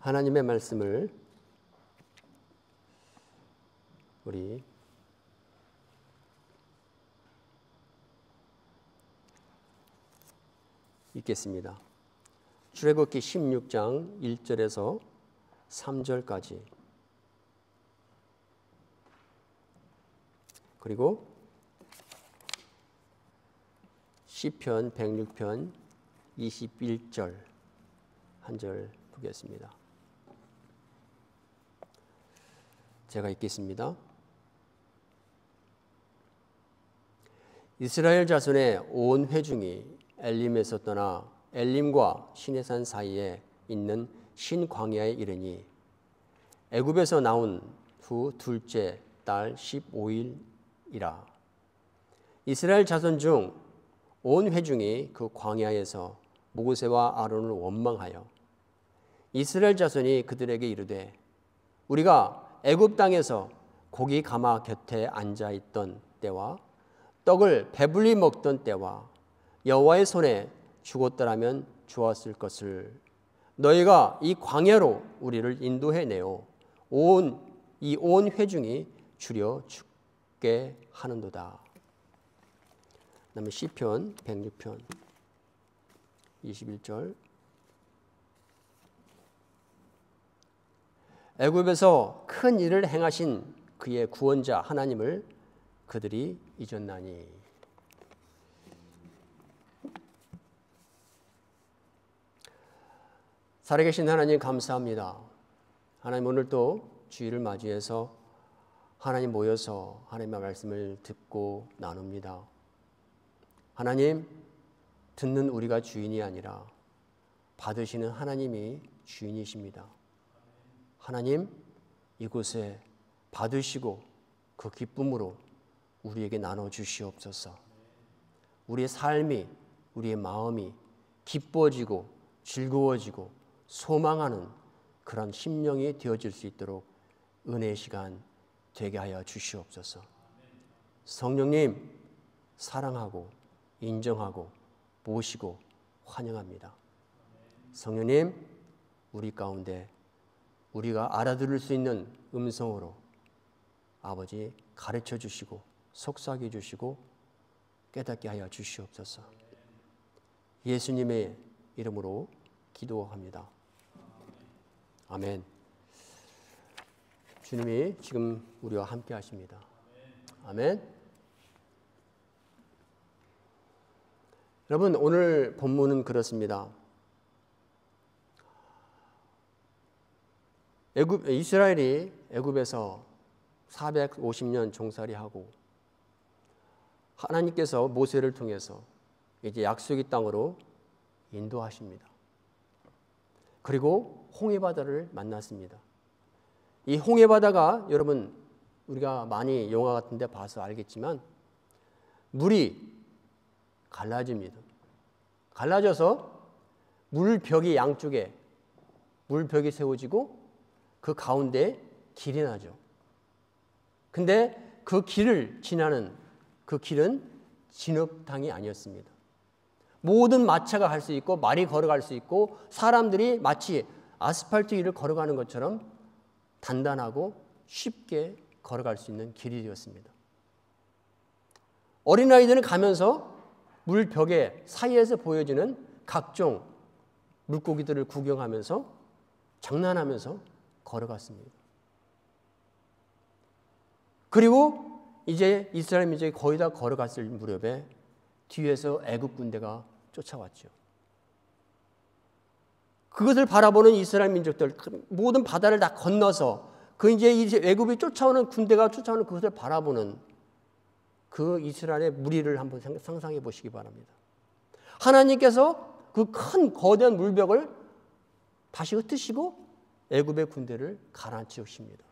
하나님의 말씀을 우리 읽겠습니다. 출애굽기 16장 1절에서 3절까지, 그리고 시편 106편 21절 한 절 보겠습니다. 제가 읽겠습니다. 이스라엘 자손의 온 회중이 엘림에서 떠나 엘림과 시내산 사이에 있는 신광야에 이르니 애굽에서 나온 후 둘째 달 15일이라. 이스라엘 자손 중 온 회중이 그 광야에서 모세와 아론을 원망하여 이스라엘 자손이 그들에게 이르되 우리가 애굽 땅에서 고기 가마 곁에 앉아 있던 때와 떡을 배불리 먹던 때와 여호와의 손에 죽었더라면 좋았을 것을 너희가 이 광야로 우리를 인도해내어 온 회중이 주려 죽게 하는도다. 그다음에 시편 106편 21절. 애굽에서 큰 일을 행하신 그의 구원자 하나님을 그들이 잊었나니. 살아계신 하나님 감사합니다. 하나님, 오늘 또 주일을 맞이해서 하나님 모여서 하나님의 말씀을 듣고 나눕니다. 하나님, 듣는 우리가 주인이 아니라 받으시는 하나님이 주인이십니다. 하나님, 이곳에 받으시고 그 기쁨으로 우리에게 나눠주시옵소서. 우리의 삶이, 우리의 마음이 기뻐지고 즐거워지고 소망하는 그런 심령이 되어질 수 있도록 은혜의 시간 되게 하여 주시옵소서. 성령님, 사랑하고 인정하고 모시고 환영합니다. 성령님, 우리 가운데 우리가 알아들을 수 있는 음성으로 아버지 가르쳐 주시고 속삭여 주시고 깨닫게 하여 주시옵소서. 예수님의 이름으로 기도합니다. 아멘. 주님이 지금 우리와 함께 하십니다. 아멘. 여러분, 오늘 본문은 그렇습니다. 이스라엘이 애굽에서 450년 종살이하고 하나님께서 모세를 통해서 이제 약속의 땅으로 인도하십니다. 그리고 홍해바다를 만났습니다. 이 홍해바다가 여러분 우리가 많이 영화 같은 데 봐서 알겠지만 물이 갈라집니다. 갈라져서 물벽이 양쪽에 물벽이 세워지고 그 가운데 길이 나죠. 근데 그 길을 지나는 그 길은 진흙탕이 아니었습니다. 모든 마차가 갈 수 있고 말이 걸어갈 수 있고 사람들이 마치 아스팔트 위를 걸어가는 것처럼 단단하고 쉽게 걸어갈 수 있는 길이 되었습니다. 어린아이들은 가면서 물벽의 사이에서 보여지는 각종 물고기들을 구경하면서 장난하면서 걸어갔습니다. 그리고 이제 이스라엘 민족이 거의 다 걸어갔을 무렵에 뒤에서 애굽 군대가 쫓아왔죠. 그것을 바라보는 이스라엘 민족들, 모든 바다를 다 건너서 그 이제 애굽이 쫓아오는 군대가 쫓아오는 그것을 바라보는 그 이스라엘의 무리를 한번 상상해 보시기 바랍니다. 하나님께서 그 큰 거대한 물벽을 다시 흩으시고 애굽의 군대를 가라앉히십니다.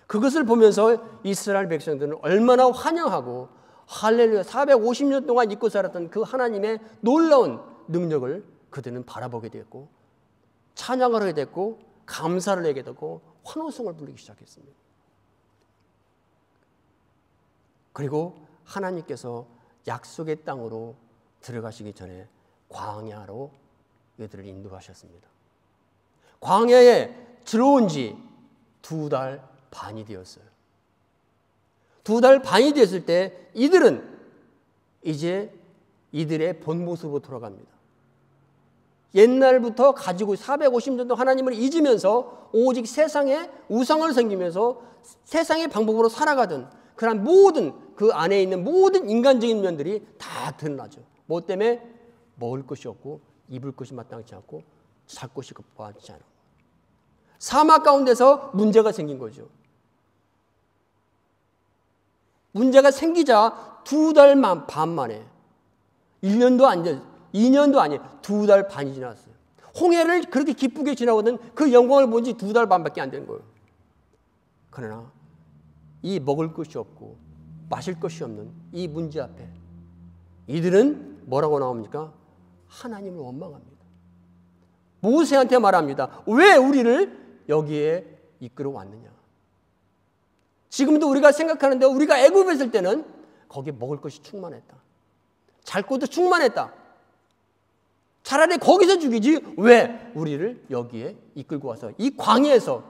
그것을 보면서 이스라엘 백성들은 얼마나 환영하고 할렐루야 450년 동안 잊고 살았던 그 하나님의 놀라운 능력을 그들은 바라보게 됐고 찬양을 하게 됐고 감사를 하게 됐고 환호성을 부르기 시작했습니다. 그리고 하나님께서 약속의 땅으로 들어가시기 전에 광야로 이들을 인도하셨습니다. 광야에 들어온 지 2달 반이 되었어요. 2달 반이 됐을 때 이들은 이제 이들의 본 모습으로 돌아갑니다. 옛날부터 가지고 450년 동안 하나님을 잊으면서 오직 세상에 우상을 섬기면서 세상의 방법으로 살아가던 그런 모든 그 안에 있는 모든 인간적인 면들이 다 드러나죠. 뭐 때문에? 먹을 것이 없고 입을 것이 마땅치 않고 잘 곳이 마땅치 않고 사막 가운데서 문제가 생긴 거죠. 문제가 생기자 2달 반 만에 1년도 아니에요. 2년도 아니에요. 2달 반이 지났어요. 홍해를 그렇게 기쁘게 지나오던 그 영광을 본 지 2달 반밖에 안 된 거예요. 그러나 이 먹을 것이 없고 마실 것이 없는 이 문제 앞에 이들은 뭐라고 나옵니까? 하나님을 원망합니다. 모세한테 말합니다. 왜 우리를 여기에 이끌어 왔느냐? 지금도 우리가 생각하는데 우리가 애굽에 있을 때는 거기에 먹을 것이 충만했다. 잘 곳도 충만했다. 차라리 거기서 죽이지 왜 우리를 여기에 이끌고 와서 이 광야에서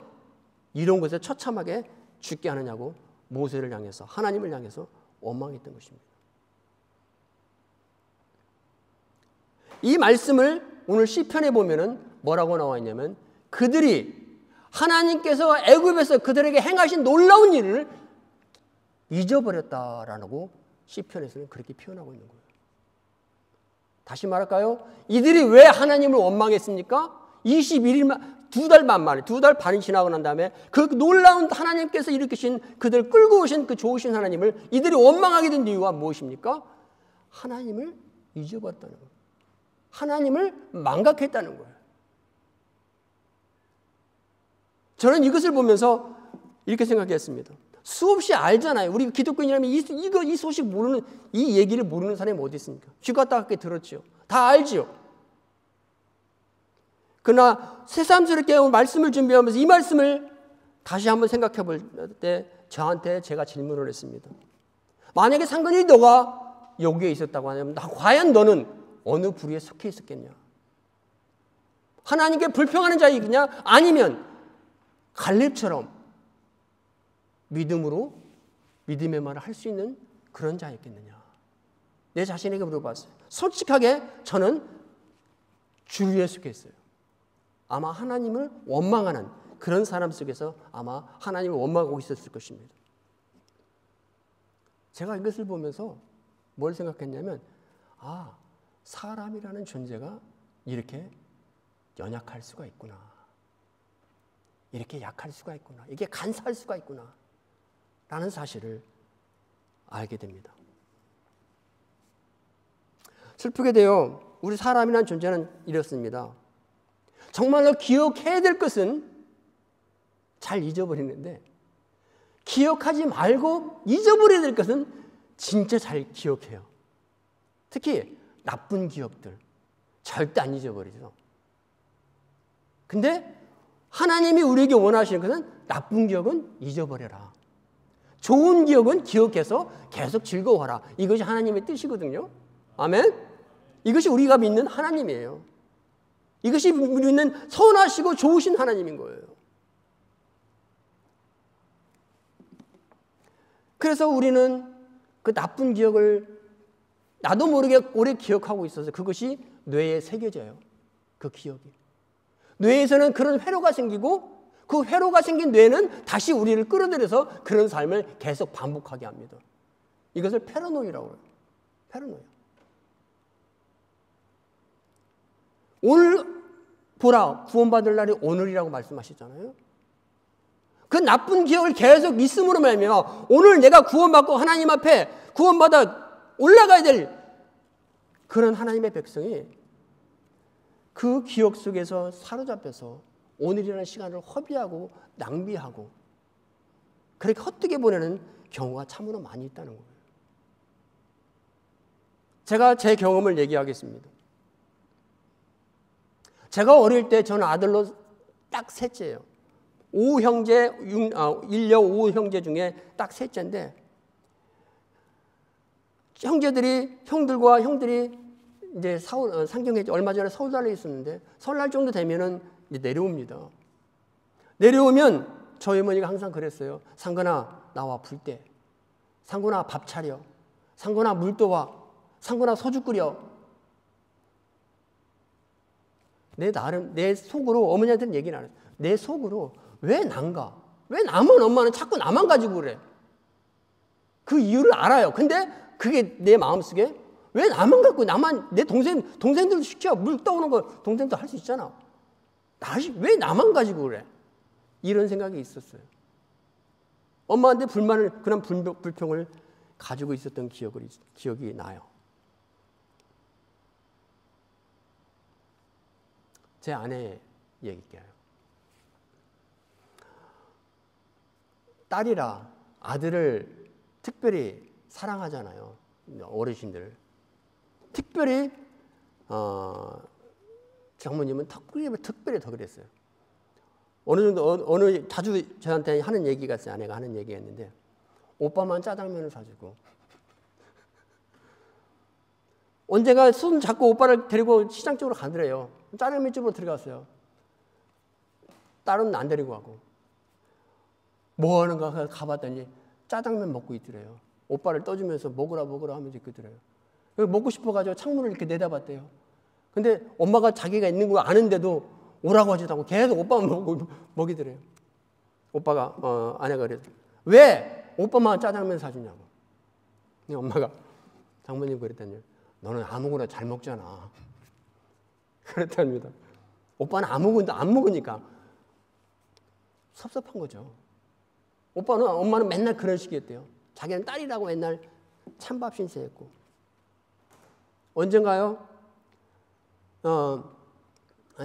이런 곳에 처참하게 죽게 하느냐고 모세를 향해서 하나님을 향해서 원망했던 것입니다. 이 말씀을 오늘 시편에 보면은 뭐라고 나와 있냐면 그들이 하나님께서 애굽에서 그들에게 행하신 놀라운 일을 잊어버렸다라고 시편에서는 그렇게 표현하고 있는 거예요. 다시 말할까요? 이들이 왜 하나님을 원망했습니까? 21일만 2달 반 만에 2달 반이 지나고 난 다음에 그 놀라운 하나님께서 일으키신 그들을 끌고 오신 그 좋으신 하나님을 이들이 원망하게 된 이유가 무엇입니까? 하나님을 잊어버렸다는 거예요. 하나님을 망각했다는 거예요. 저는 이것을 보면서 이렇게 생각했습니다. 수없이 알잖아요. 우리 기독교인이라면 이 소식 모르는, 이 얘기를 모르는 사람이 어디 있습니까? 귀가 따갑게 들었죠. 다 알지요. 그러나 새삼스럽게 말씀을 준비하면서 이 말씀을 다시 한번 생각해 볼 때 저한테 제가 질문을 했습니다. 만약에 상근이 너가 여기에 있었다고 하면 과연 너는 어느 부류에 속해 있었겠냐? 하나님께 불평하는 자이겠냐? 아니면 갈렙처럼 믿음으로 믿음의 말을 할 수 있는 그런 자였겠느냐? 내 자신에게 물어봤어요. 솔직하게 저는 주류에 속해 있어요. 아마 하나님을 원망하는 그런 사람 속에서 아마 하나님을 원망하고 있었을 것입니다. 제가 이것을 보면서 뭘 생각했냐면 사람이라는 존재가 이렇게 연약할 수가 있구나. 이렇게 약할 수가 있구나. 이게 간사할 수가 있구나. 라는 사실을 알게 됩니다. 슬프게 돼요. 우리 사람이라는 존재는 이렇습니다. 정말로 기억해야 될 것은 잘 잊어버리는데 기억하지 말고 잊어버려야 될 것은 진짜 잘 기억해요. 특히 나쁜 기억들 절대 안 잊어버리죠. 근데 하나님이 우리에게 원하시는 것은 나쁜 기억은 잊어버려라. 좋은 기억은 기억해서 계속 즐거워하라. 이것이 하나님의 뜻이거든요. 아멘? 이것이 우리가 믿는 하나님이에요. 이것이 우리는 선하시고 좋으신 하나님인 거예요. 그래서 우리는 그 나쁜 기억을 나도 모르게 오래 기억하고 있어서 그것이 뇌에 새겨져요. 그 기억이. 뇌에서는 그런 회로가 생기고 그 회로가 생긴 뇌는 다시 우리를 끌어들여서 그런 삶을 계속 반복하게 합니다. 이것을 패러노이라고 해요. 패러노이. 오늘 보라, 구원받을 날이 오늘이라고 말씀하셨잖아요. 그 나쁜 기억을 계속 있음으로 말미암아 오늘 내가 구원받고 하나님 앞에 구원받아 올라가야 될 그런 하나님의 백성이 그 기억 속에서 사로잡혀서 오늘이라는 시간을 허비하고 낭비하고 그렇게 헛되게 보내는 경우가 참으로 많이 있다는 거예요. 제가 제 경험을 얘기하겠습니다. 제가 어릴 때 저는 아들로 딱 셋째예요. 1녀 5형제 중에 딱 셋째인데 형들과 형들이 이제 상경에 얼마 전에 서울날에 있었는데 설날 정도 되면은 이제 내려옵니다. 내려오면 저희 어머니가 항상 그랬어요. 상근아, 나와 불 때. 상근아, 밥 차려. 상근아, 물 떠와. 상근아, 소주 끓여. 내 속으로, 어머니한테는 얘기는 안 해요. 내 속으로 왜 난가? 왜 남은 엄마는 자꾸 나만 가지고 그래? 그 이유를 알아요. 근데 그게 내 마음속에 왜 나만 갖고, 나만, 내 동생들도 시켜. 물 떠오는 거 동생도 할 수 있잖아. 왜 나만 가지고 그래? 이런 생각이 있었어요. 엄마한테 그런 불평을 가지고 있었던 기억이 나요. 제 아내 얘기할게요. 딸이라 아들을 특별히 사랑하잖아요. 어르신들. 특별히 장모님은 특별히 더 그랬어요. 자주 저한테 하는 얘기가 있어요. 아내가 하는 얘기였는데, 오빠만 짜장면을 사주고, 언젠가 손 잡고 오빠를 데리고 시장 쪽으로 가더래요. 짜장면 집으로 들어갔어요. 딸은 안 데리고 가고, 뭐 하는가 가봤더니 짜장면 먹고 있더래요. 오빠를 떠주면서 먹으라 하면서 있더래요. 먹고 싶어가지고 창문을 이렇게 내다봤대요. 근데 엄마가 자기가 있는 거 아는데도 오라고 하지도 않고 계속 오빠만 먹이더래요. 오빠가, 아내가 그랬죠. 왜 오빠만 짜장면 사주냐고. 엄마가, 장모님 그랬더니, 너는 아무거나 잘 먹잖아. 그랬답니다. 오빠는 아무것도 안 먹으니까 섭섭한 거죠. 엄마는 맨날 그런 식이었대요. 자기는 딸이라고 맨날 찬밥 신세했고. 언젠가요?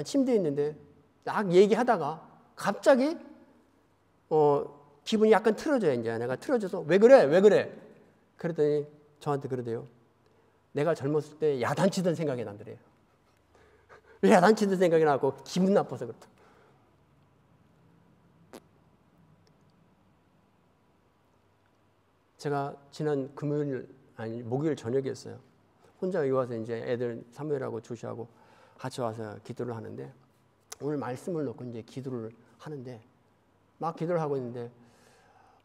침대에 있는데 딱 얘기하다가 갑자기 기분이 약간 틀어져요. 이제 내가 틀어져서 왜 그래? 그랬더니 저한테 그러대요. 내가 젊었을 때 야단치던 생각이 난더래요. 왜 야단치던 생각이 나고 기분 나빠서 그렇다. 제가 지난 목요일 저녁이었어요. 혼자 여기 와서 이제 애들 사무엘하고 조시하고 같이 와서 기도를 하는데, 오늘 말씀을 놓고 이제 기도를 하는데, 막 기도를 하고 있는데,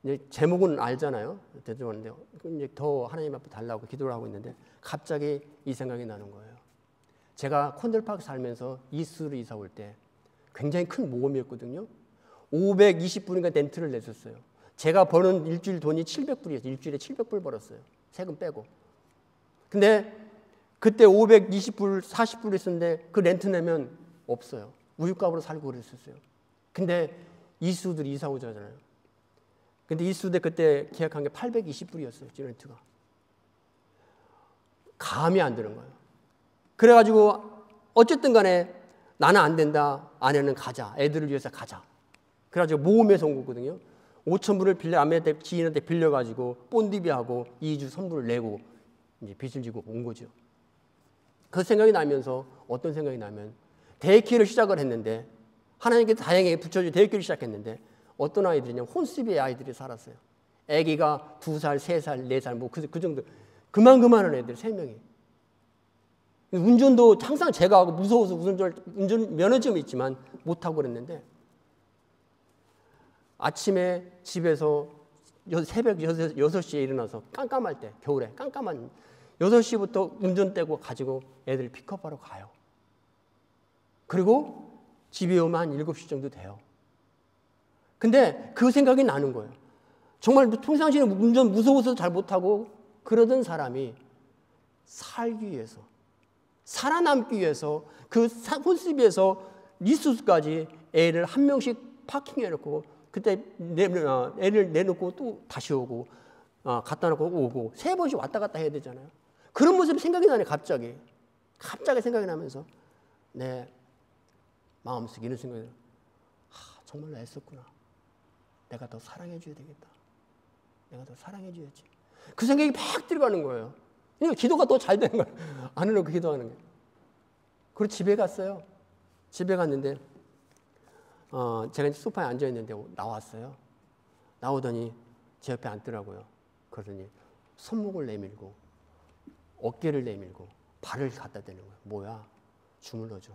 이제 제목은 알잖아요. 대중하는데 이제 더 하나님 앞에 달라고 기도를 하고 있는데, 갑자기 이 생각이 나는 거예요. 제가 콘들파크 살면서 이수를 이사 올 때 굉장히 큰 모험이었거든요. 520불인가 렌트를 냈었어요. 제가 버는 일주일 돈이 700불이었어요. 일주일에 700불 벌었어요. 세금 빼고. 근데 그때 520불, 40불 있었는데 그 렌트 내면 없어요. 우유값으로 살고 그랬었어요. 근데 이수들이 이사 오잖아요. 근데 이수대 그때 계약한 게 820불이었어요. 렌트가. 감이 안 드는 거예요. 그래가지고 어쨌든 간에 나는 안 된다. 아내는 가자. 애들을 위해서 가자. 그래가지고 모험에서 온 거거든요. 5,000불을 아내한테 지인한테 빌려가지고 본디비하고 2주 선불을 내고 이제 빚을 지고 온 거죠. 그 생각이 나면서 어떤 생각이 나면 데이케어를 시작을 했는데, 하나님께 다행히 붙여주 데이케어를 시작했는데, 어떤 아이들이냐면 혼수비의 아이들이 살았어요. 아기가 2살, 3살, 4살 뭐 그 정도 그만한 애들 3명이. 운전도 항상 제가 하고 무서워서 운전 면허증이 있지만 못하고 그랬는데, 아침에 집에서 새벽 6시에 일어나서 깜깜할 때, 겨울에 깜깜한 6시부터 운전대고 가지고 애들 픽업하러 가요. 그리고 집에 오면 한 7시 정도 돼요. 근데 그 생각이 나는 거예요. 정말 평상시에 운전 무서워서 잘 못하고 그러던 사람이 살기 위해서, 살아남기 위해서 그 혼수비에서 리소스까지 애를 한 명씩 파킹해놓고, 그때 애를 내놓고 또 다시 오고, 갖다 놓고 오고 3번씩 왔다 갔다 해야 되잖아요. 그런 모습이 생각이 나네. 갑자기 생각이 나면서 내 마음속에 이런 생각이 들어요. 정말로 애썼구나. 내가 더 사랑해줘야 되겠다. 내가 더 사랑해줘야지. 그 생각이 막 들어가는 거예요. 그러니까 기도가 더 잘 되는 거예요. 안 해놓고 기도하는 게. 그리고 집에 갔어요. 집에 갔는데 제가 이제 소파에 앉아있는데 나왔어요. 나오더니 제 옆에 앉더라고요. 그러더니 손목을 내밀고 어깨를 내밀고 발을 갖다 대는 거예요. 뭐야? 주물러줘.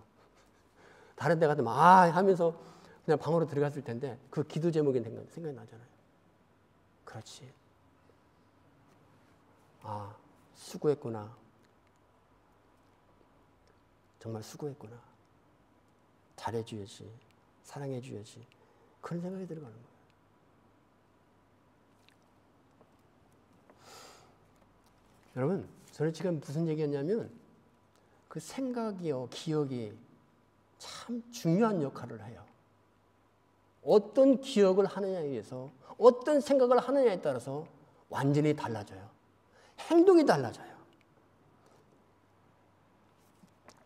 다른 데 가면 하면서 그냥 방으로 들어갔을 텐데 그 기도 제목이 생각이 나잖아요. 그렇지. 수고했구나. 정말 수고했구나. 잘해줘야지. 사랑해줘야지. 그런 생각이 들어가는 거예요. 여러분, 저는 지금 무슨 얘기했냐면 그 생각이요, 기억이 참 중요한 역할을 해요. 어떤 기억을 하느냐에 의해서, 어떤 생각을 하느냐에 따라서 완전히 달라져요. 행동이 달라져요.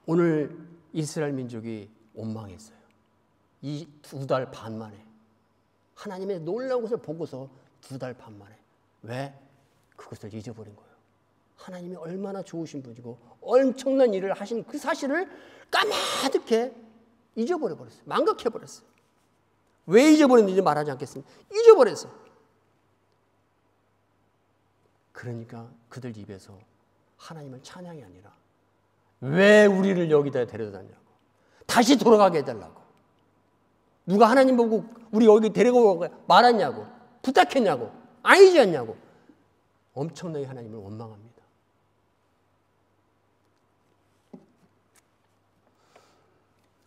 오늘 이스라엘 민족이 원망했어요. 이 2달 반 만에. 하나님의 놀라운 것을 보고서 2달 반 만에. 왜? 그것을 잊어버린 거예요. 하나님이 얼마나 좋으신 분이고 엄청난 일을 하신 그 사실을 까마득해 잊어버려버렸어요. 망각해버렸어요. 왜 잊어버렸는지 말하지 않겠습니다. 잊어버렸어요. 그러니까 그들 입에서 하나님을 찬양이 아니라 왜 우리를 여기다 데려다냐고, 다시 돌아가게 해달라고, 누가 하나님 보고 우리 여기 데리고 말았냐고, 부탁했냐고, 아니지 않냐고 엄청나게 하나님을 원망합니다.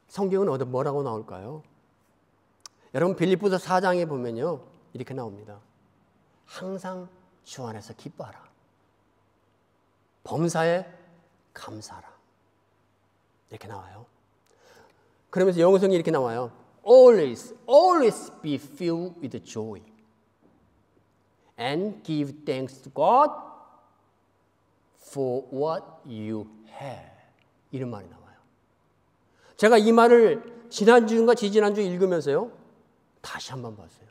성경은 어디 뭐라고 나올까요? 여러분 빌립보서 4장에 보면요 이렇게 나옵니다. 항상 주 안에서 기뻐하라. 범사에 감사하라. 이렇게 나와요. 그러면서 영성이 이렇게 나와요. Always be filled with joy and give thanks to God for what you have. 이런 말이 나와요. 제가 이 말을 지난주인가 지지난주 읽으면서요 다시 한번 봤어요.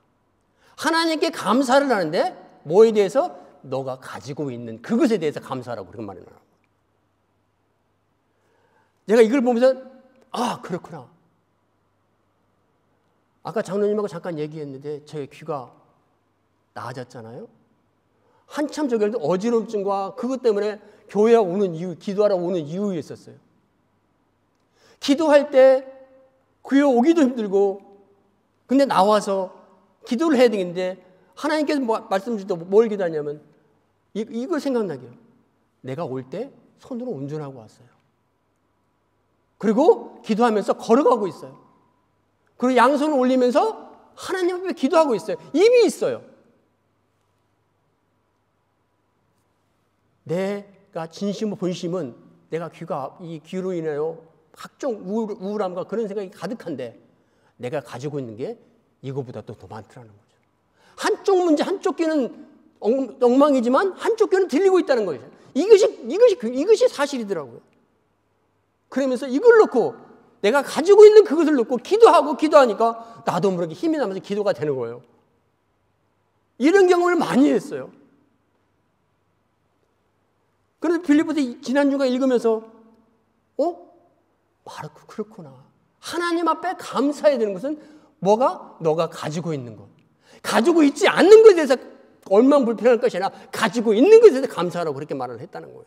하나님께 감사를 하는데 뭐에 대해서? 너가 가지고 있는 그것에 대해서 감사하라고 그런 말이 나와요. 제가 이걸 보면서 그렇구나. 아까 장로님하고 잠깐 얘기했는데 제 귀가 나아졌잖아요. 한참 저기 어지럼증과 그것 때문에 교회에 오는 이유, 기도하러 오는 이유가 있었어요. 기도할 때 교회 오기도 힘들고 근데 나와서 기도를 해야 되는데 하나님께서 말씀 주실 때 뭘 기도하냐면 이걸 생각나게요. 내가 올 때 손으로 운전하고 왔어요. 그리고 기도하면서 걸어가고 있어요. 그리고 양손을 올리면서 하나님 앞에 기도하고 있어요. 입이 있어요. 내가 진심과 본심은 내가 이 귀로 인하여 각종 우울함과 그런 생각이 가득한데 내가 가지고 있는 게 이거보다 또 더 많더라는 거죠. 한쪽 문제, 한쪽 귀는 엉망이지만 한쪽 귀는 들리고 있다는 거죠. 이것이 사실이더라고요. 그러면서 이걸 놓고 내가 가지고 있는 그것을 놓고 기도하니까 나도 모르게 힘이 나면서 기도가 되는 거예요. 이런 경험을 많이 했어요. 그래서 빌립보서 지난주가 읽으면서 그렇구나. 하나님 앞에 감사해야 되는 것은 뭐가? 너가 가지고 있는 것. 가지고 있지 않는 것에 대해서 얼마나 불편할 것이 아니라 가지고 있는 것에 대해서 감사하라고 그렇게 말을 했다는 거예요.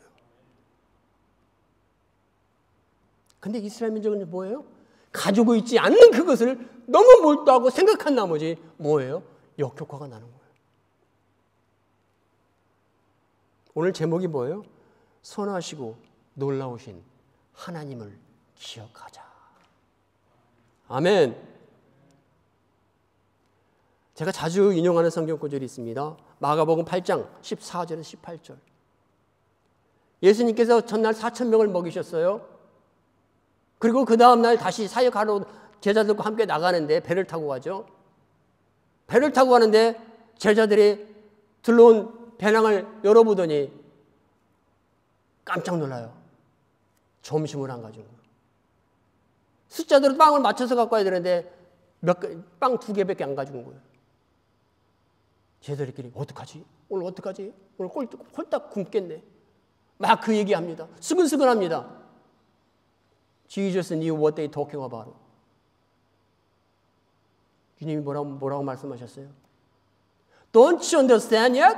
근데 이스라엘 민족은 뭐예요? 가지고 있지 않는 그것을 너무 몰두하고 생각한 나머지 뭐예요? 역효과가 나는 거예요. 오늘 제목이 뭐예요? 선하시고 놀라우신 하나님을 기억하자. 아멘. 제가 자주 인용하는 성경 구절이 있습니다. 마가복음 8장 14절에서 18절. 예수님께서 전날 4,000명을 먹이셨어요. 그리고 그 다음날 다시 사역하러 제자들과 함께 나가는데 배를 타고 가죠. 배를 타고 가는데 제자들이 들러온 배낭을 열어보더니 깜짝 놀라요. 점심을 안 가지고. 숫자대로 빵을 맞춰서 갖고 와야 되는데 빵 2개밖에 안 가지고 온 거예요. 제자들끼리 어떡하지? 오늘 어떡하지? 오늘 홀딱 굶겠네. 막 그 얘기합니다. 스근스근합니다. Jesus knew what they talking about. 주님이 뭐라고 말씀하셨어요? Don't you understand yet?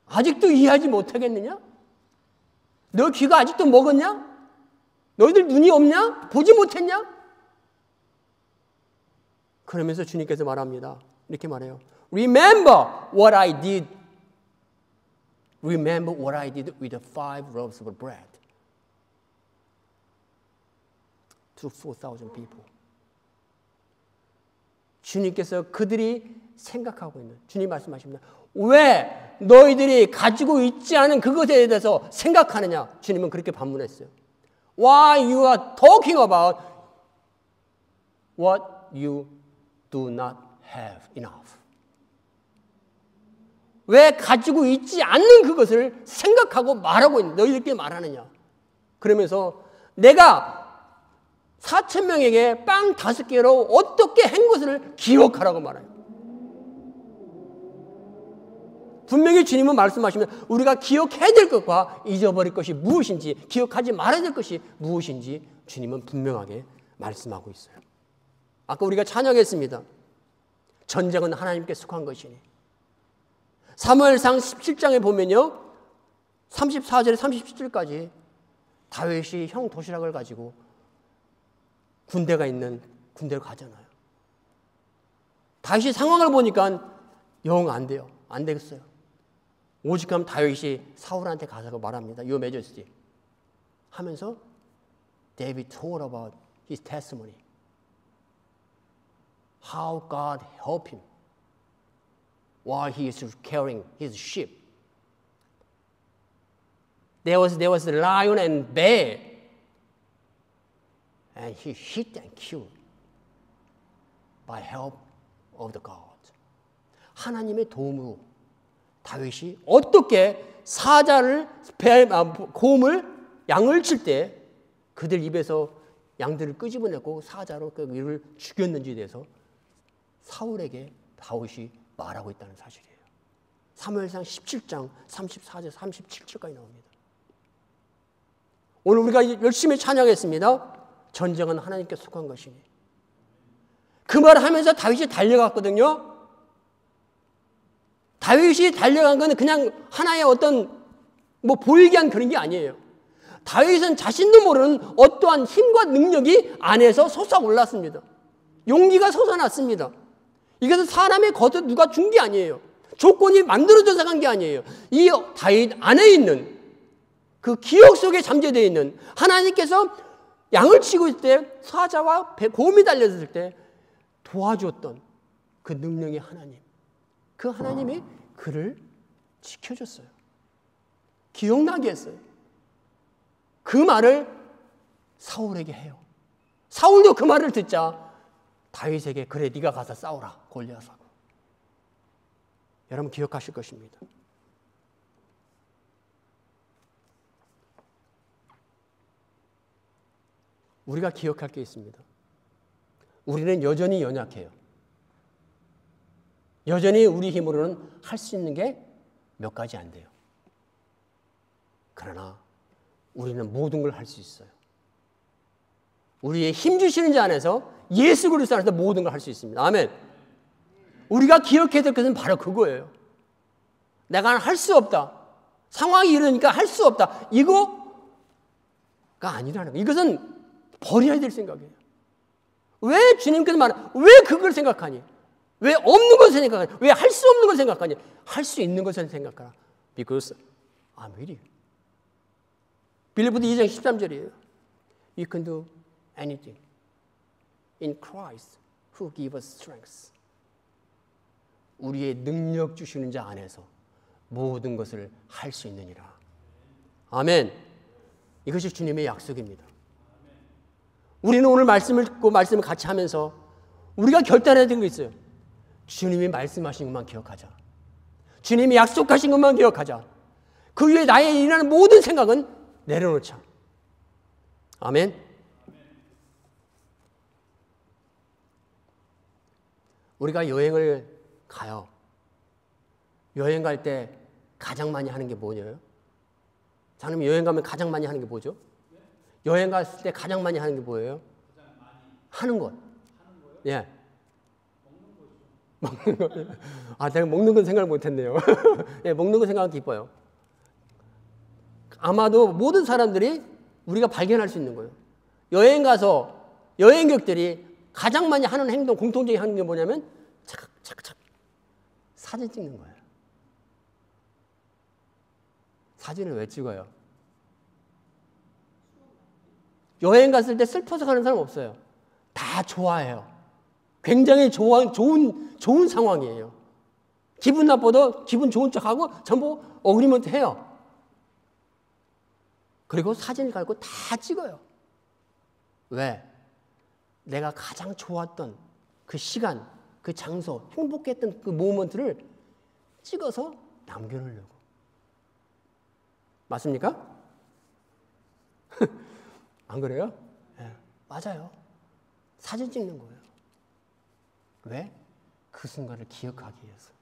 아직도 이해하지 못하겠느냐? 너 귀가 아직도 먹었냐? 너희들 눈이 없냐? 보지 못했냐? 그러면서 주님께서 말합니다. 이렇게 말해요. Remember what I did. Remember what I did with the 5 loaves of bread to 4,000 people. 주님께서 그들이 생각하고 있는, 주님 말씀하십니다. 왜 너희들이 가지고 있지 않은 그것에 대해서 생각하느냐? 주님은 그렇게 반문했어요. Why you are talking about what you do not have enough. 왜 가지고 있지 않는 그것을 생각하고 말하고 있는, 너희들끼리 말하느냐? 그러면서 내가 4,000명에게 빵 5개로 어떻게 한 것을 기억하라고 말해요. 분명히 주님은 말씀하시면 우리가 기억해야 될 것과 잊어버릴 것이 무엇인지, 기억하지 말아야 될 것이 무엇인지 주님은 분명하게 말씀하고 있어요. 아까 우리가 찬양했습니다. 전쟁은 하나님께 속한 것이니. 사무엘상 17장에 보면요, 34절에 37절까지 다윗이 형 도시락을 가지고 군대가 있는 군대로 가잖아요. 다윗이 상황을 보니까 영 안 돼요. 안 되겠어요. 오직하면 다윗이 사울한테 가서 말합니다. Your Majesty 하면서 David told about his testimony. How God helped him while he is carrying his sheep. There was a lion and bear, and he hit and killed by help of the God. 하나님의 도움으로 다윗이 어떻게 사자를 곰을 양을 칠 때 그들 입에서 양들을 끄집어내고 사자로 그 이를 죽였는지에 대해서 사울에게 다윗이 말하고 있다는 사실이에요. 사무엘상 17장 34절 37절까지 나옵니다. 오늘 우리가 열심히 찬양했습니다. 전쟁은 하나님께 속한 것이니. 그 말을 하면서 다윗이 달려갔거든요. 다윗이 달려간 건 그냥 하나의 어떤 보이게 한 그런 게 아니에요. 다윗은 자신도 모르는 어떠한 힘과 능력이 안에서 솟아올랐습니다. 용기가 솟아났습니다. 이것은 사람의 겉에 누가 준 게 아니에요. 조건이 만들어져서 간 게 아니에요. 이 다윗 안에 있는 그 기억 속에 잠재되어 있는 하나님께서 양을 치고 있을 때 사자와 곰이 달렸을 때 도와주었던 그 능력의 하나님. 그 하나님이 그를 지켜줬어요. 기억나게 했어요. 그 말을 사울에게 해요. 사울도 그 말을 듣자 다윗에게 그래 네가 가서 싸우라 골리앗하고. 여러분 기억하실 것입니다. 우리가 기억할 게 있습니다. 우리는 여전히 연약해요. 여전히 우리 힘으로는 할 수 있는 게 몇 가지 안 돼요. 그러나 우리는 모든 걸 할 수 있어요. 우리의 힘 주시는 자 안에서 예수 그리스도 안에서 모든 걸 할 수 있습니다. 아멘. 우리가 기억해야 될 것은 바로 그거예요. 내가 할 수 없다. 상황이 이러니까 할 수 없다. 이거가 아니라는 거예요. 이것은 버려야 될 생각이에요. 왜 주님께서 왜 그걸 생각하니? 왜 없는 것을 생각하니? 왜 할 수 없는 것을 생각하니? 할 수 있는 것을 생각하라. Because I'm with you. 빌립보서 2장 13절이에요. You can do anything in Christ who gives us strength. 우리의 능력 주시는 자 안에서 모든 것을 할 수 있느니라. 아멘. 이것이 주님의 약속입니다. 우리는 오늘 말씀을 듣고 말씀을 같이 하면서 우리가 결단해야 되는 거 있어요. 주님이 말씀하신 것만 기억하자. 주님이 약속하신 것만 기억하자. 그 위에 나의 일어나는 모든 생각은 내려놓자. 아멘. 우리가 여행을 가요. 여행 갈 때 가장 많이 하는 게 뭐예요? 자님 여행 가면 가장 많이 하는 게 뭐죠? 여행 갔을 때 가장 많이 하는 게 뭐예요? 하는 것. 예. 먹는 거. 아, 제가 먹는 건 생각을 못했네요. 예, 먹는 거 생각하기 기뻐요. 아마도 모든 사람들이 우리가 발견할 수 있는 거예요. 여행 가서 여행객들이 가장 많이 하는 행동, 공통적인 하는 게 뭐냐면 착착착 사진 찍는 거예요. 사진을 왜 찍어요? 여행 갔을 때 슬퍼서 가는 사람 없어요. 다 좋아해요. 굉장히 좋은 상황이에요. 기분 나빠도 기분 좋은 척하고 전부 어그리먼트 해요. 그리고 사진을 갖고 다 찍어요. 왜? 내가 가장 좋았던 그 시간, 그 장소, 행복했던 그 모먼트를 찍어서 남겨놓으려고. 맞습니까? 안 그래요? 네, 맞아요. 사진 찍는 거예요. 왜? 그 순간을 기억하기 위해서.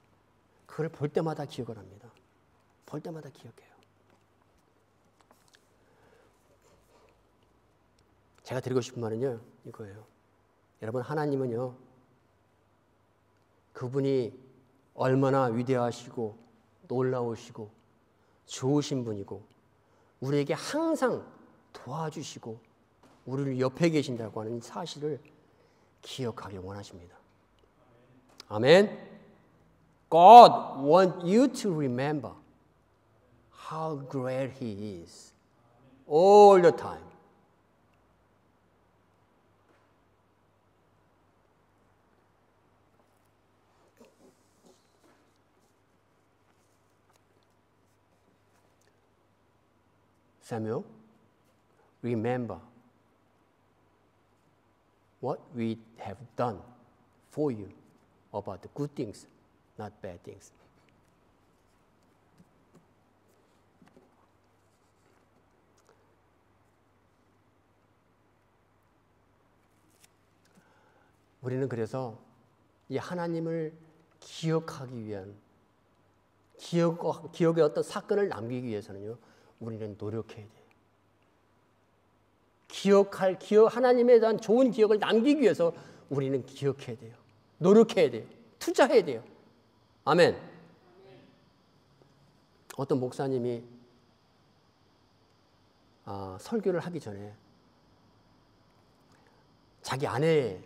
그걸 볼 때마다 기억을 합니다. 볼 때마다 기억해요. 제가 드리고 싶은 말은요, 이거예요. 여러분, 하나님은요, 그분이 얼마나 위대하시고 놀라우시고 좋으신 분이고 우리에게 항상 도와주시고 우리를 옆에 계신다고 하는 사실을 기억하길 원하십니다. 아멘. God wants you to remember how great He is all the time. Samuel, remember what we have done for you about the good things, not bad things. 우리는 그래서 이 하나님을 기억하기 위한 기억의 어떤 사건을 남기기 위해서는요, 우리는 노력해야 돼요. 하나님에 대한 좋은 기억을 남기기 위해서 우리는 기억해야 돼요. 노력해야 돼요. 투자해야 돼요. 아멘. 어떤 목사님이 설교를 하기 전에 자기 아내를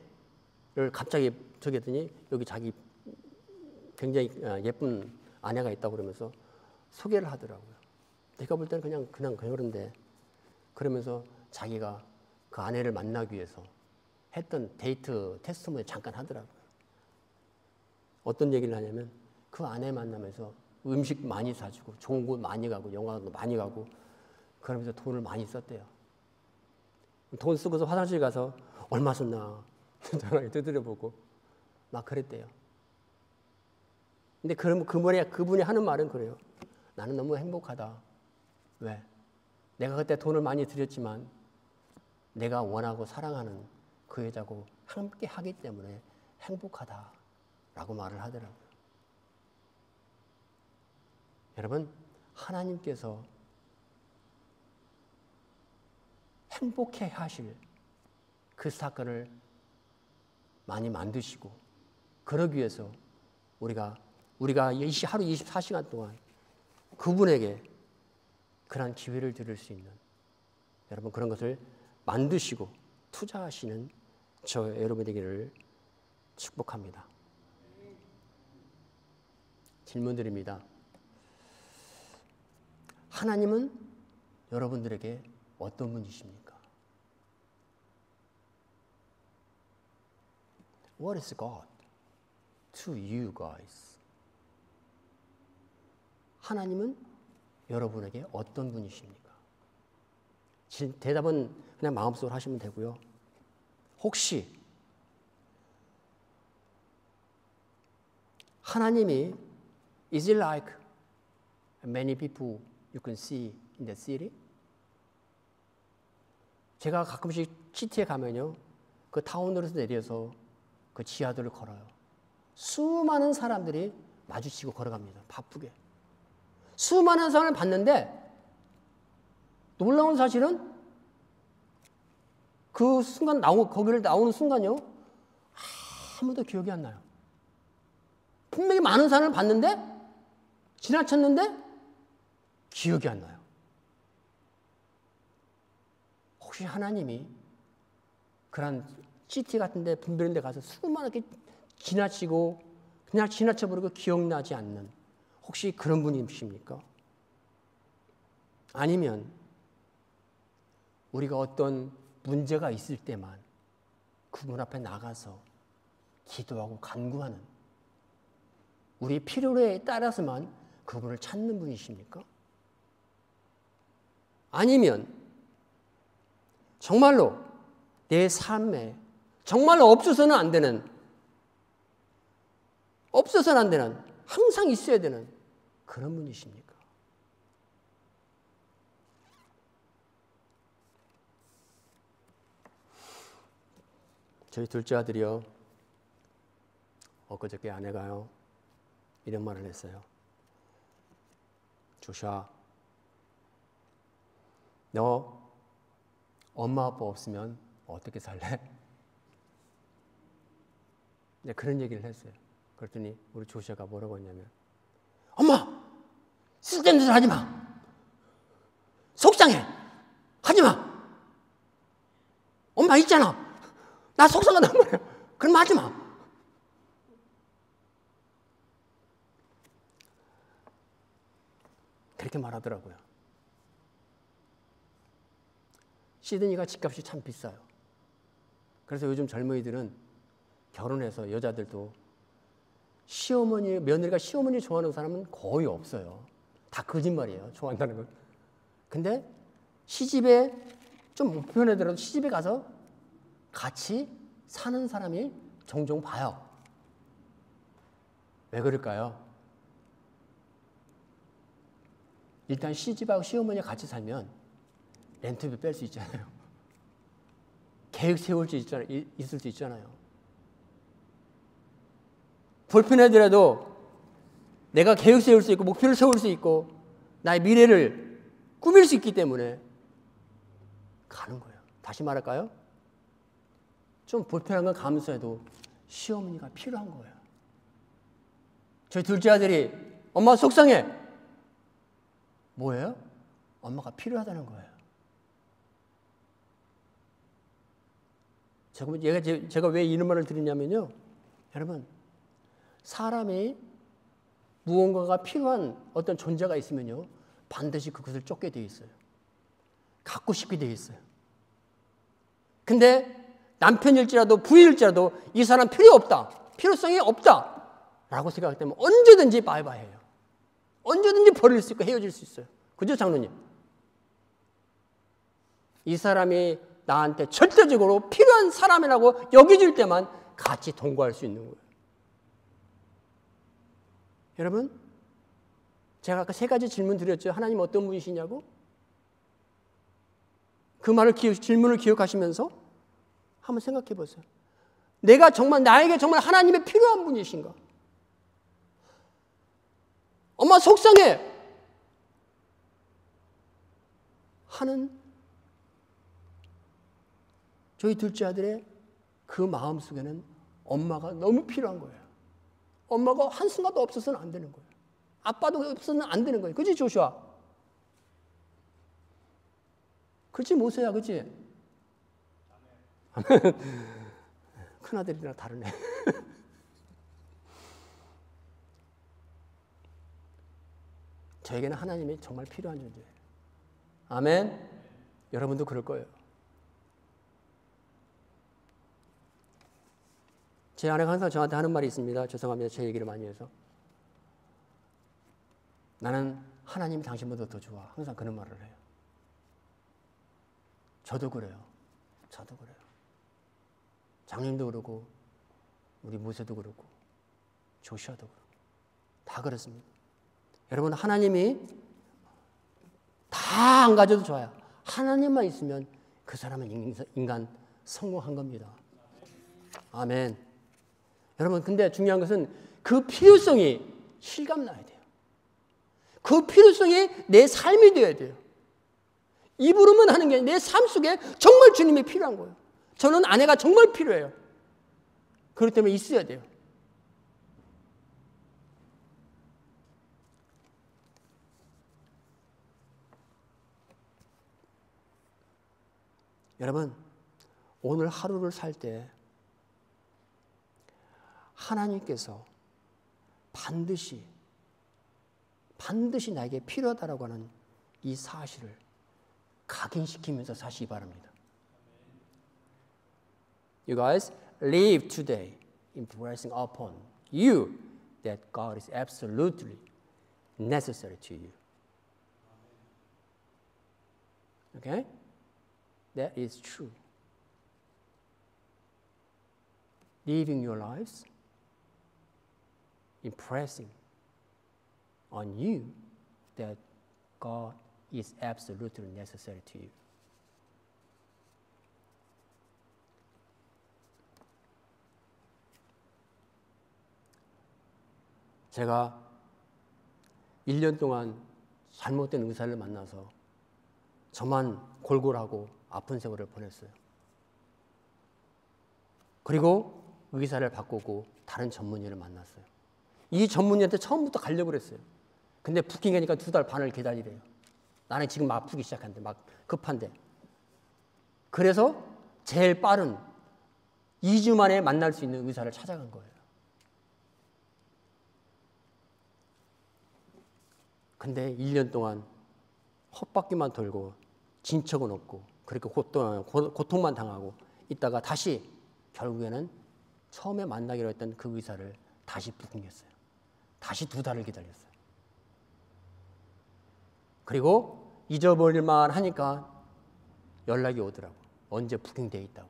갑자기 저기 했더니 여기 자기 굉장히 예쁜 아내가 있다고 그러면서 소개를 하더라고요. 내가 볼 때는 그냥 그런데 그러면서 자기가 그 아내를 만나기 위해서 했던 데이트 테스트모니 잠깐 하더라고요. 어떤 얘기를 하냐면 그 아내 만나면서 음식 많이 사주고 좋은 곳 많이 가고 영화도 많이 가고 그러면서 돈을 많이 썼대요. 돈 쓰고서 화장실 가서 얼마 썼나 전화기 두드려보고 막 그랬대요. 근데 그분이 하는 말은 그래요. 나는 너무 행복하다. 왜? 내가 그때 돈을 많이 들였지만 내가 원하고 사랑하는 그 여자고 함께 하기 때문에 행복하다라고 말을 하더라고요. 여러분, 하나님께서 행복해 하실 그 사건을 많이 만드시고 그러기 위해서 우리가 하루 24시간 동안 그분에게 그런 기회를 드릴 수 있는 여러분 그런 것을 만드시고 투자하시는 저 여러분 되기를 축복합니다. 질문 드립니다. 하나님은 여러분들에게 어떤 분이십니까? What is God to you guys? 하나님은 여러분에게 어떤 분이십니까? 대답은 그냥 마음속으로 하시면 되고요. 혹시 하나님이 is it like many people you can see in the city? 제가 가끔씩 시티에 가면요. 그 타운으로 내려서 그 지하들을 걸어요. 수많은 사람들이 마주치고 걸어갑니다. 바쁘게. 수많은 사람을 봤는데 놀라운 사실은 그 순간 거기를 나오는 순간요. 아무도 기억이 안 나요. 분명히 많은 사람을 봤는데 지나쳤는데 기억이 안 나요. 혹시 하나님이 그런 시티 같은 데 분별한 데 가서 수많게 지나치고 그냥 지나쳐버리고 기억나지 않는 혹시 그런 분이십니까? 아니면 우리가 어떤 문제가 있을 때만 그분 앞에 나가서 기도하고 간구하는 우리의 필요에 따라서만 그분을 찾는 분이십니까? 아니면 정말로 내 삶에 정말로 없어서는 안 되는 항상 있어야 되는 그런 분이십니까? 저희 둘째 아들이요, 엊그저께 아내가요 이런 말을 했어요. 조슈아, 너 엄마 아빠 없으면 어떻게 살래? 네, 그런 얘기를 했어요. 그랬더니 우리 조슈아가 뭐라고 했냐면, 엄마! 쓸데없는 소리 하지 마! 속상해! 하지 마! 엄마 있잖아! 나 속상하단 말이야! 그럼 하지 마! 그렇게 말하더라고요. 시드니가 집값이 참 비싸요. 그래서 요즘 젊은이들은 결혼해서 여자들도 며느리가 시어머니 좋아하는 사람은 거의 없어요. 다 거짓말이에요. 좋아한다는 건. 근데 시집에 좀 못 표현하더라도 시집에 가서 같이 사는 사람이 종종 봐요. 왜 그럴까요? 일단 시집하고 시어머니가 같이 살면 렌트비 뺄 수 있잖아요. 계획 세울 수 있을 수 있잖아요. 불편하더라도 내가 계획 세울 수 있고 목표를 세울 수 있고 나의 미래를 꾸밀 수 있기 때문에 가는 거예요. 다시 말할까요? 좀 불편한 건 감수해도 시어머니가 필요한 거예요. 저희 둘째 아들이 엄마 속상해. 뭐예요? 엄마가 필요하다는 거예요. 제가 왜 이런 말을 드리냐면요. 여러분, 사람이 무언가가 필요한 어떤 존재가 있으면요. 반드시 그것을 쫓게 돼 있어요. 갖고 싶게 돼 있어요. 근데 남편일지라도 부인일지라도 이 사람 필요 없다. 필요성이 없다. 라고 생각할 때면 언제든지 바이바이해요. 언제든지 버릴 수 있고 헤어질 수 있어요. 그죠, 장로님? 이 사람이 나한테 절대적으로 필요한 사람이라고 여겨질 때만 같이 동거할 수 있는 거예요. 여러분, 제가 아까 3가지 질문 드렸죠. 하나님 어떤 분이시냐고? 그 질문을 기억하시면서 한번 생각해 보세요. 나에게 정말 하나님의 필요한 분이신가? 엄마 속상해! 하는 저희 둘째 아들의 그 마음 속에는 엄마가 너무 필요한 거예요. 엄마가 한순간도 없어서는 안 되는 거예요. 아빠도 없어서는 안 되는 거예요. 그치, 조슈아? 그치, 모세야, 그치? 큰아들이랑 다르네. 저에게는 하나님이 정말 필요한 존재예요. 아멘? 여러분도 그럴 거예요. 제 아내가 항상 저한테 하는 말이 있습니다. 죄송합니다. 제 얘기를 많이 해서. 나는 하나님이 당신보다 더 좋아. 항상 그런 말을 해요. 저도 그래요. 장님도 그러고 우리 모세도 그러고 조슈아도 그러고 다 그렇습니다. 여러분, 하나님이 다 안 가져도 좋아요. 하나님만 있으면 그 사람은 인간 성공한 겁니다. 아멘. 여러분, 근데 중요한 것은 그 필요성이 실감나야 돼요. 그 필요성이 내 삶이 되어야 돼요. 입으로만 하는 게 아니라 내 삶 속에 정말 주님이 필요한 거예요. 저는 아내가 정말 필요해요. 그렇기 때문에 있어야 돼요. 여러분, 오늘 하루를 살 때 하나님께서 반드시 나에게 필요하다라고 하는 이 사실을 각인시키면서 사시기 바랍니다. You guys live today impressing upon you that God is absolutely necessary to you. Okay? That is true. Living your lives impressing on you that God is absolutely necessary to you. 제가 1년 동안 잘못된 의사를 만나서 저만 골골하고 아픈 세월을 보냈어요. 그리고 의사를 바꾸고 다른 전문의를 만났어요. 이 전문의한테 처음부터 가려고 그랬어요. 근데 부킹하니까 2달 반을 기다리래요. 나는 지금 아프기 시작한데, 막 급한데. 그래서 제일 빠른 2주 만에 만날 수 있는 의사를 찾아간 거예요. 근데 1년 동안 헛바퀴만 돌고 진척은 없고 그렇게 고통만 당하고 있다가 다시 결국에는 처음에 만나기로 했던 그 의사를 다시 부킹했어요. 다시 2달을 기다렸어요. 그리고 잊어버릴만 하니까 연락이 오더라고. 언제 부킹돼 있다고.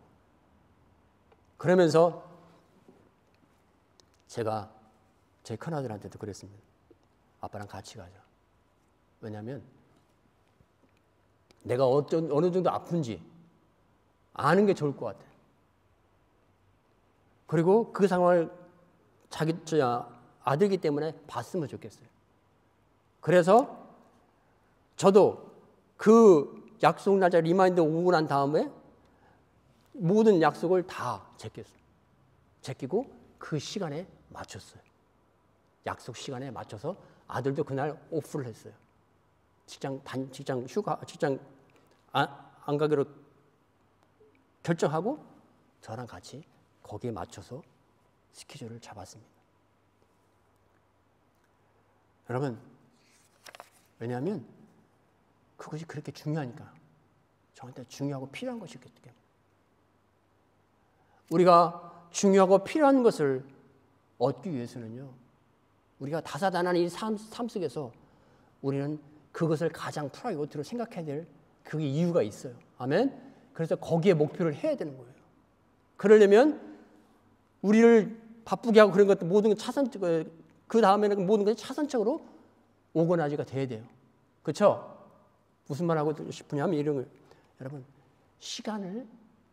그러면서 제가 제 큰아들한테도 그랬습니다. 아빠랑 같이 가자. 왜냐하면 내가 어느 정도 아픈지 아는 게 좋을 것 같아. 그리고 그 상황을 자기 아들이기 때문에 봤으면 좋겠어요. 그래서 저도 그 약속 날짜 리마인드 오고 난 다음에 모든 약속을 다 제꼈어요. 제끼고 그 시간에 맞췄어요. 약속 시간에 맞춰서 아들도 그날 오프를 했어요. 직장 안 가기로 결정하고 저랑 같이 거기에 맞춰서 스케줄을 잡았습니다. 여러분, 왜냐하면 그것이 그렇게 중요하니까. 저한테 중요하고 필요한 것이기 때문에. 우리가 중요하고 필요한 것을 얻기 위해서는요, 우리가 다사다난한 이 삶 속에서 우리는 그것을 가장 프라이어티로 생각해야 될 그 이유가 있어요. 아멘? 그래서 거기에 목표를 해야 되는 거예요. 그러려면 우리를 바쁘게 하고 그런 것도 모든 그 다음에는 모든 것이 차선적으로 오거나지가 돼야 돼요. 그렇죠? 무슨 말 하고 싶으냐면 이런 거예요. 여러분, 시간을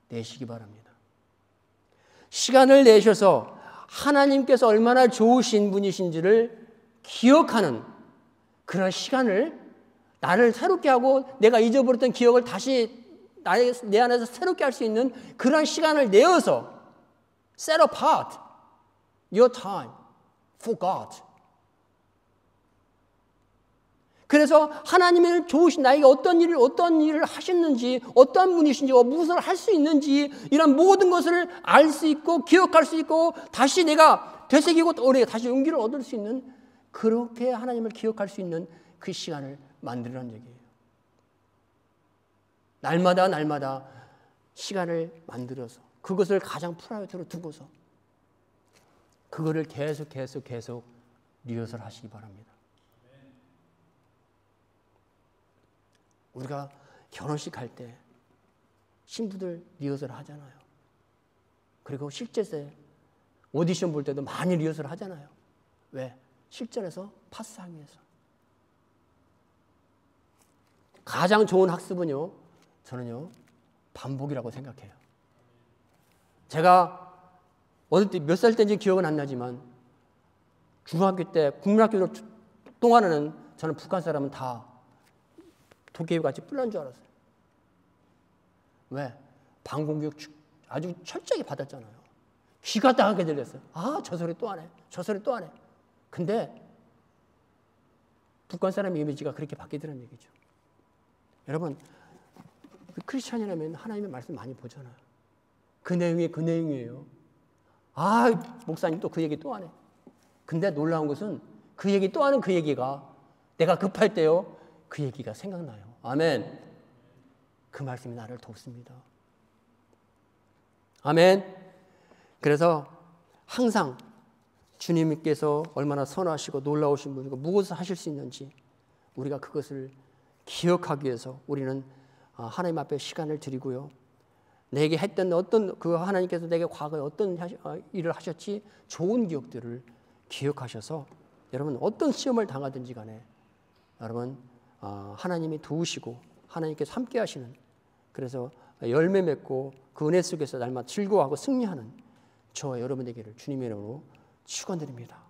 내시기 바랍니다. 시간을 내셔서 하나님께서 얼마나 좋으신 분이신지를 기억하는 그런 시간을 나를 새롭게 하고 내가 잊어버렸던 기억을 다시 내 안에서 새롭게 할 수 있는 그런 시간을 내어서 set apart your time for God. 그래서 하나님의 좋으신 나에게 어떤 일을 하셨는지, 어떤 분이신지, 무엇을 할 수 있는지 이런 모든 것을 알 수 있고 기억할 수 있고 다시 내가 되새기고 다시 용기를 얻을 수 있는 그렇게 하나님을 기억할 수 있는 그 시간을 만들라는 얘기예요. 날마다 시간을 만들어서 그것을 가장 프라이어티로 두고서 그거를 계속 리허설 하시기 바랍니다. 우리가 결혼식 할 때 신부들 리허설 하잖아요. 그리고 실제세 오디션 볼 때도 많이 리허설 하잖아요. 왜? 실전에서 파스하기 위해서. 가장 좋은 학습은요, 저는요, 반복이라고 생각해요. 제가 어릴 때 몇 살 때인지 기억은 안 나지만 중학교 때 국민학교 동안에는 저는 북한 사람은 다 도깨비같이 뿔난 줄 알았어요. 왜? 방공교육 아주 철저히 받았잖아요. 귀가 당하게 들렸어요. 아, 저 소리 또 하네. 저 소리 또 하네. 근데 북한 사람의 이미지가 그렇게 바뀌더라는 얘기죠. 여러분, 크리스찬이라면 하나님의 말씀 많이 보잖아요. 그 내용이 그 내용이에요. 아, 목사님 또 그 얘기 또 하네. 근데 놀라운 것은 그 얘기 또 하는 그 얘기가 내가 급할 때요, 그 얘기가 생각나요. 아멘. 그 말씀이 나를 돕습니다. 아멘. 그래서 항상 주님께서 얼마나 선하시고 놀라우신 분이고 무엇을 하실 수 있는지 우리가 그것을 기억하기 위해서 우리는 하나님 앞에 시간을 드리고요. 내게 했던 어떤 그 하나님께서 내게 과거에 어떤 일을 하셨지 좋은 기억들을 기억하셔서 여러분 어떤 시험을 당하든지 간에 여러분 하나님이 도우시고 하나님께서 함께 하시는, 그래서 열매 맺고 그 은혜 속에서 날마다 즐거워하고 승리하는 저와 여러분 되기를 주님의 이름으로 축원드립니다.